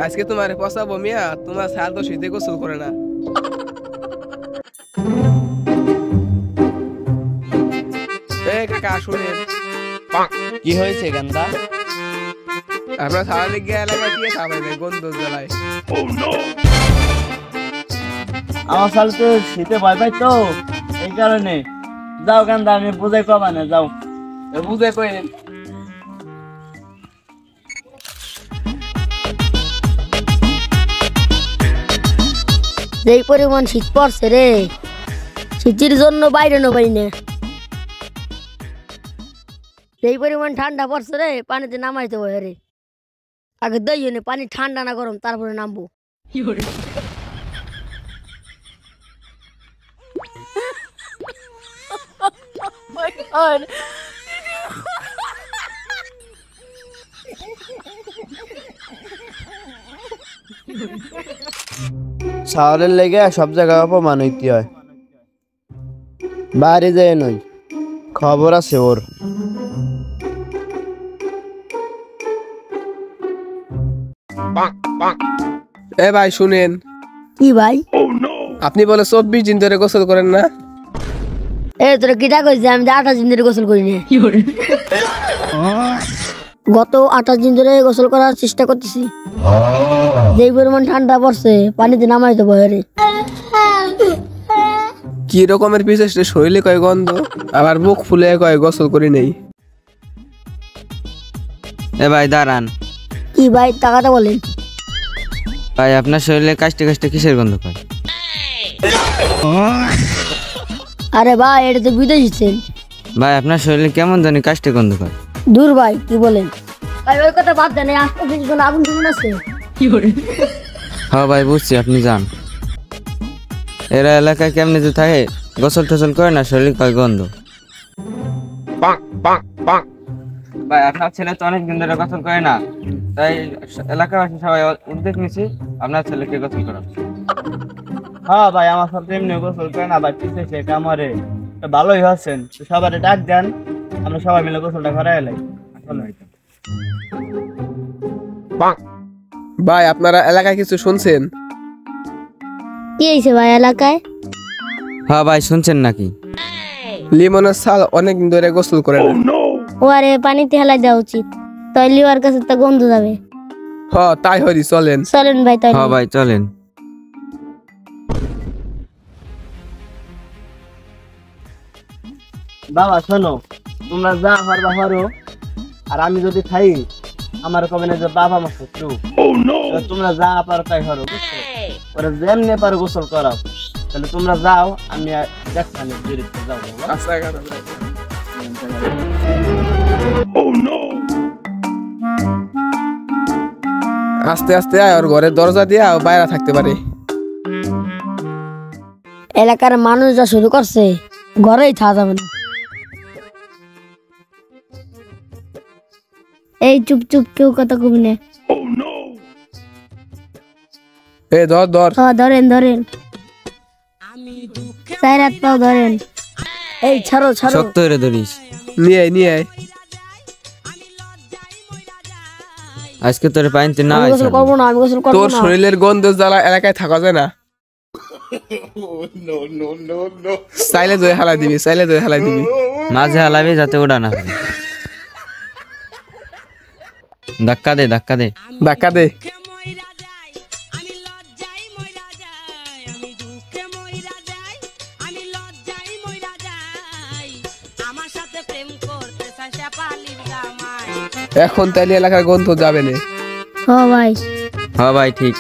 আজকে তোমার পচাবো মিয়া, তোমার ছাল তো শীতে গোসল করে না। এই কাকা শুনেন, কি হয়েছে গান্দা? আপনার সারাদিক গিয়ে এলাকায় দিয়ে খাবেন গন্ধ জ্বালায়। আমার সাল তো শীতে ভয় পাই তো, এই কারণে। যাও গান্দা, আমি বুঝাই কবানে যাও। বুঝে কইন। যেই পরিমাণ শীত পড়ছে রে, শীতের জন্য বাইরে না পারি না। যেই পরিমাণ ঠান্ডা পড়ছে রে, পানিতে নামাইতে হয় রে। আগে দই নে, পানি ঠান্ডা না গরম, তারপরে নামবো। শহরের লেগে সব জায়গায় অপমান হইতে হয়, বাইরে যায় নই। খবর আছে ওর। এ ভাই শুনেন। কি ভাই? আপনি বলে 24 দিন ধরে গোসল করেন না? এ তোরা কিটা কইছিস? আমি 28 দিন ধরে গোসল করি না। গত 28 দিন ধরে গোসল করার চেষ্টা করতেছি। যেই পরিমাণ ঠান্ডা পড়ছে, পানিতে নামাইতে ভয় রে। কি রকমের বিশেষ শরীরে কয় গন্ধ, আবার মুখ ফুলে কয় গোসল করি নেই। এ ভাই দাঁড়ান। কি ভাই, টাকাটা বলেন। ভাই আপনার শরীরে কাশতে কাশতে কিসের গন্ধ পায়? আরে ভাই, এটা তো বিদেশি সেন্ট। ভাই আপনার শরীরে কেমন জানি কাশতে গন্ধ পায়। দূর ভাই, কি বলেন ভাই? ওই কথা বাদ দেন, আশপাশে কোনো আগুন টাগুন আছে? হ্যাঁ ভাই বুঝছি, আপনি যান। এরা এলাকায় কেমনে যে থাকে, গোসল টোসল করে না, শরীর কয় গন্ধ। ভাই আপনার ছেলে তো অনেক দিন ধরে গোসল করে না, তাই এলাকাবাসী সবাই উদ্যোগ নিছি আপনার ছেলেকে গোসল করাবো। হ্যাঁ ভাই, আমার সাথে এমনি গোসল করে না ভাই, পিছিয়ে সে কামড়ে। ভালোই হচ্ছেন, সবাই ডাক দেন, আমরা সবাই মিলে গোসলটা করাই এলাই। ভাই আপনারা এলাকায় কিছু শুনছেন? কি হয়েছে ভাই এলাকায়? হ্যাঁ ভাই শুনছেন নাকি? লিমনের ছাল অনেকদিন ধরে গোসল করে না। ও আরে, পানিতে হেলাই দেওয়া উচিত, তাই লিওয়ার কাছে তা গন্ধ যাবে। হ্যাঁ তাই হরি, চলেন। চলেন ভাই, তাই। হ্যাঁ ভাই চলেন। বাবা শোনো, তোমরা যা পারবা পারো, আর আমি যদি খাই আমার কবে না যে বাবা আমার শত্রু। তোমরা যা পারো তাই করো, বুঝছো? ওরা যেমনি পারো গোসল করাও। তাহলে তোমরা যাও, আমি দেখছি যাও। আস্তে আস্তে আয়, ওর ঘরের দরজা দিয়ে বাইরে থাকতে পারে। এলাকার মানুষ যা শুরু করছে, ঘরেই থাকা যাবে না। এই চুপ চুপ, কেউ কথা কবি না। এ ধর ধর। ধরেন ধরেন, চার হাত পাও ধরেন। এই ছাড়ো ছাড়ো। শক্ত করে ধরিস। নিয়ে আয় নিয়ে আয়। আজকে তোর পানিতে না আমি গোসল করবো না, আমি গোসল করবো তোর না। শরীরের গন্ধ জ্বালা এলাকায় থাকা যায় না। চাইলে জয় হালাই দিবি, চাইলে জয় হালাই দিবি। মাঝে হালাবি যাতে ওটা না হয়। ধাক্কা দে ধাক্কা দে ধাক্কা দে। এখন তাইলে এলাকার গন্ধ যাবে না। হ্যাঁ ভাই। হ্যাঁ ভাই ঠিক।